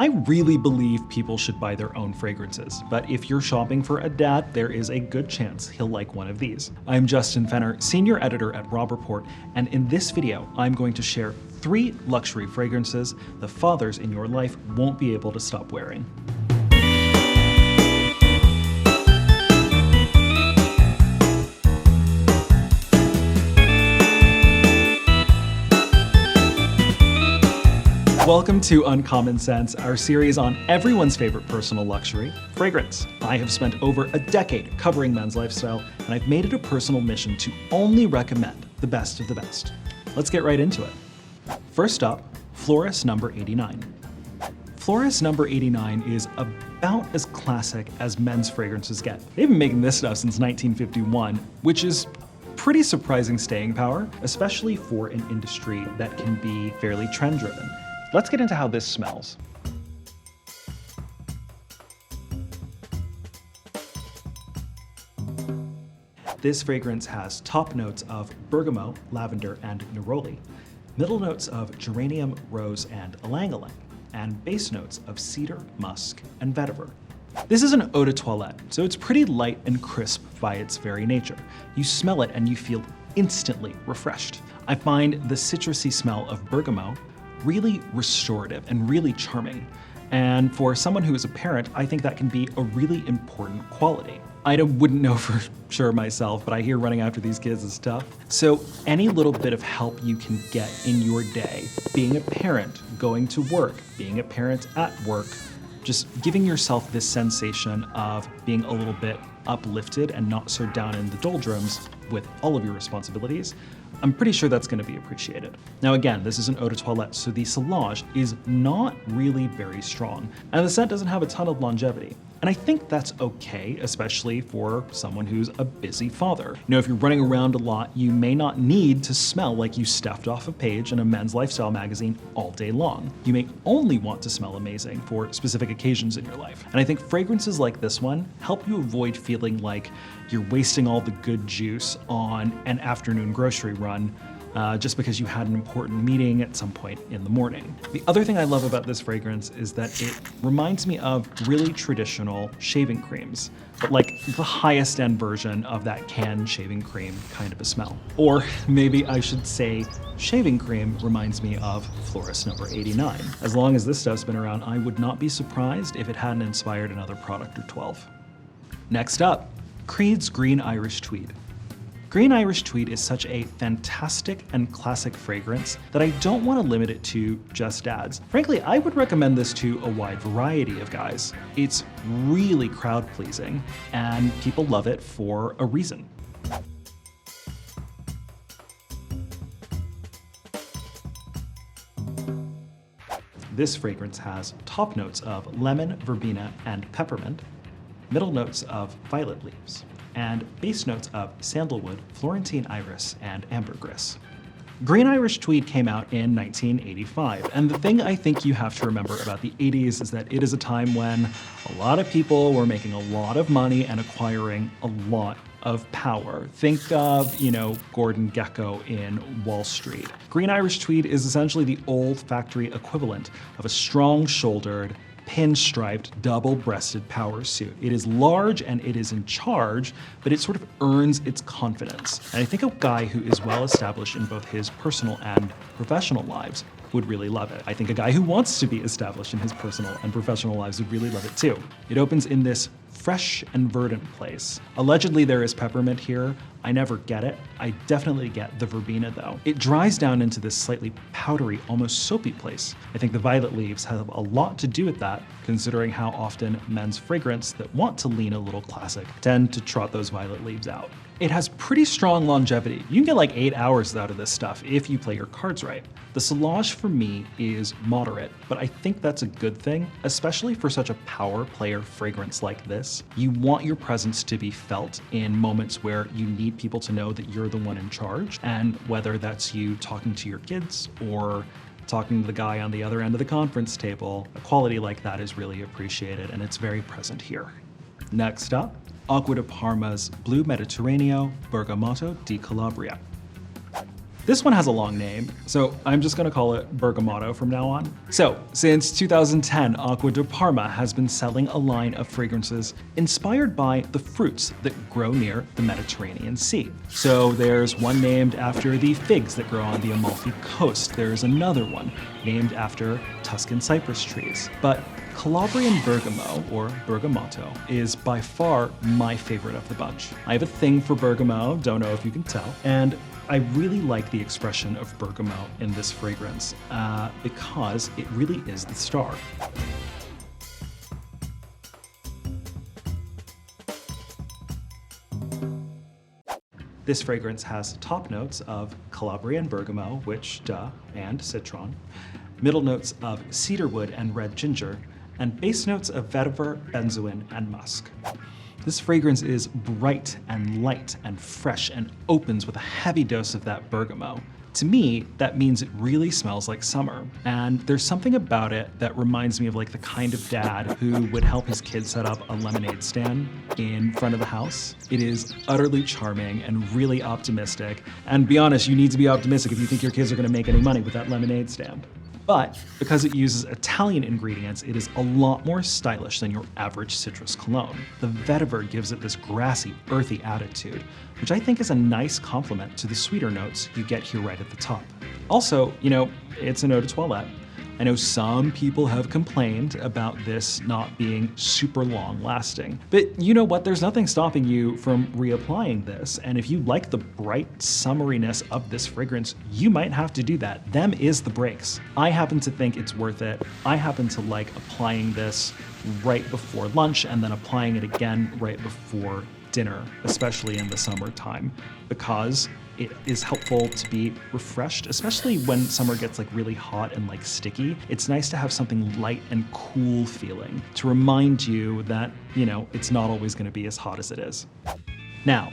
I really believe people should buy their own fragrances, but if you're shopping for a dad, there is a good chance he'll like one of these. I'm Justin Fenner, Senior Editor at Robb Report, and in this video, I'm going to share 3 luxury fragrances the fathers in your life won't be able to stop wearing. Welcome to Uncommon Scents, our series on everyone's favorite personal luxury, fragrance. I have spent over a decade covering men's lifestyle, and I've made it a personal mission to only recommend the best of the best. Let's get right into it. First up, Florist No. 89. Florist No. 89 is about as classic as men's fragrances get. They've been making this stuff since 1951, which is pretty surprising staying power, especially for an industry that can be fairly trend-driven. Let's get into how this smells. This fragrance has top notes of bergamot, lavender, and neroli, middle notes of geranium, rose, and ylang-ylang, and base notes of cedar, musk, and vetiver. This is an eau de toilette, so it's pretty light and crisp by its very nature. You smell it and you feel instantly refreshed. I find the citrusy smell of bergamot really restorative and really charming. And for someone who is a parent, I think that can be a really important quality. I wouldn't know for sure myself, but I hear running after these kids is tough. So any little bit of help you can get in your day, being a parent, going to work, being a parent at work, just giving yourself this sensation of being a little bit uplifted and not so down in the doldrums with all of your responsibilities, I'm pretty sure that's going to be appreciated. Now again, this is an eau de toilette, so the sillage is not really very strong, and the scent doesn't have a ton of longevity. And I think that's okay, especially for someone who's a busy father. You know, if you're running around a lot, you may not need to smell like you stepped off a page in a men's lifestyle magazine all day long. You may only want to smell amazing for specific occasions in your life. And I think fragrances like this one help you avoid feeling like you're wasting all the good juice on an afternoon grocery run just because you had an important meeting at some point in the morning. The other thing I love about this fragrance is that it reminds me of really traditional shaving creams, but like the highest end version of that canned shaving cream kind of a smell. Or maybe I should say shaving cream reminds me of Florist No. 89. As long as this stuff's been around, I would not be surprised if it hadn't inspired another product or 12. Next up, Creed's Green Irish Tweed. Green Irish Tweed is such a fantastic and classic fragrance that I don't want to limit it to just dads. Frankly, I would recommend this to a wide variety of guys. It's really crowd-pleasing, and people love it for a reason. This fragrance has top notes of lemon, verbena, and peppermint, middle notes of violet leaves, and base notes of sandalwood, Florentine iris, and ambergris. Green Irish Tweed came out in 1985, and the thing I think you have to remember about the 80s is that it is a time when a lot of people were making a lot of money and acquiring a lot of power. Think of, Gordon Gekko in Wall Street. Green Irish Tweed is essentially the old factory equivalent of a strong-shouldered, pinstriped, double-breasted power suit. It is large and it is in charge, but it sort of earns its confidence. And I think a guy who is well established in both his personal and professional lives would really love it. I think a guy who wants to be established in his personal and professional lives would really love it too. It opens in this fresh and verdant place. Allegedly there is peppermint here. I never get it. I definitely get the verbena though. It dries down into this slightly powdery, almost soapy place. I think the violet leaves have a lot to do with that, considering how often men's fragrance that want to lean a little classic tend to trot those violet leaves out. It has pretty strong longevity. You can get like 8 hours out of this stuff if you play your cards right. The sillage for me is moderate, but I think that's a good thing, especially for such a power player fragrance like this. You want your presence to be felt in moments where you need people to know that you're the one in charge, and whether that's you talking to your kids or talking to the guy on the other end of the conference table, a quality like that is really appreciated, and it's very present here. Next up, Acqua di Parma's Blue Mediterraneo Bergamotto di Calabria. This one has a long name, so I'm just gonna call it Bergamotto from now on. So, since 2010, Acqua di Parma has been selling a line of fragrances inspired by the fruits that grow near the Mediterranean Sea. So there's one named after the figs that grow on the Amalfi Coast. There's another one named after Tuscan cypress trees. But Calabrian Bergamo, or Bergamotto, is by far my favorite of the bunch. I have a thing for bergamot, don't know if you can tell, and I really like the expression of bergamot in this fragrance because it really is the star. This fragrance has top notes of Calabrian bergamot, which duh, and citron, middle notes of cedarwood and red ginger, and base notes of vetiver, benzoin, and musk. This fragrance is bright and light and fresh and opens with a heavy dose of that bergamot. To me, that means it really smells like summer. And there's something about it that reminds me of like the kind of dad who would help his kids set up a lemonade stand in front of the house. It is utterly charming and really optimistic. And be honest, you need to be optimistic if you think your kids are gonna make any money with that lemonade stand. But because it uses Italian ingredients, it is a lot more stylish than your average citrus cologne. The vetiver gives it this grassy, earthy attitude, which I think is a nice complement to the sweeter notes you get here right at the top. Also, it's an eau de toilette. I know some people have complained about this not being super long lasting, but you know what? There's nothing stopping you from reapplying this. And if you like the bright summeriness of this fragrance, you might have to do that. Them is the breaks. I happen to think it's worth it. I happen to like applying this right before lunch and then applying it again right before dinner, especially in the summertime, because it is helpful to be refreshed, especially when summer gets like really hot and like sticky. It's nice to have something light and cool feeling to remind you that, it's not always gonna be as hot as it is. Now,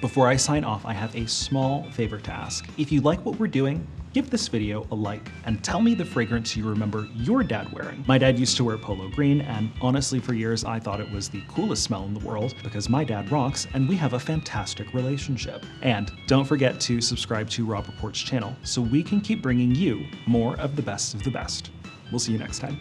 before I sign off, I have a small favor to ask. If you like what we're doing, give this video a like and tell me the fragrance you remember your dad wearing. My dad used to wear polo green, and honestly for years I thought it was the coolest smell in the world because my dad rocks and we have a fantastic relationship. And don't forget to subscribe to Robb Report's channel so we can keep bringing you more of the best of the best. We'll see you next time.